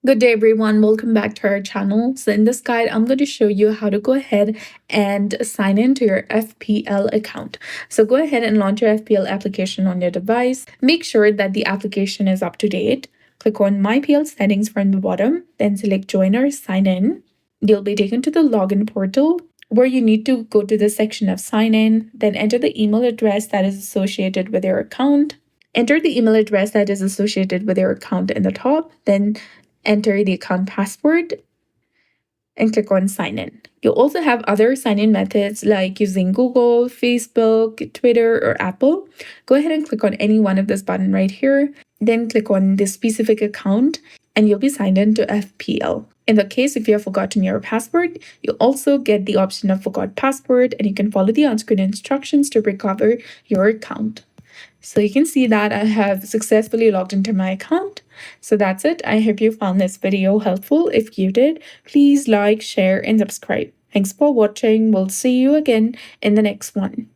Good day, everyone. Welcome back to our channel. So in this guide, I'm going to show you how to go ahead and sign in to your FPL account. So go ahead and launch your FPL application on your device. Make sure that the application is up to date. Click on My PL settings from the bottom, then select Join or Sign In. You'll be taken to the login portal where you need to go to the section of Sign In, then enter the email address that is associated with your account. Enter the email address that is associated with your account in the top, then enter the account password and click on sign in. You'll also have other sign in methods like using Google, Facebook, Twitter, or Apple. Go ahead and click on any one of this button right here. Then click on this specific account and you'll be signed in to FPL. In the case if you have forgotten your password, you also get the option of forgot password and you can follow the on-screen instructions to recover your account. So you can see that I have successfully logged into my account. So that's it. I hope you found this video helpful. If you did, please like, share, and subscribe. Thanks for watching. We'll see you again in the next one.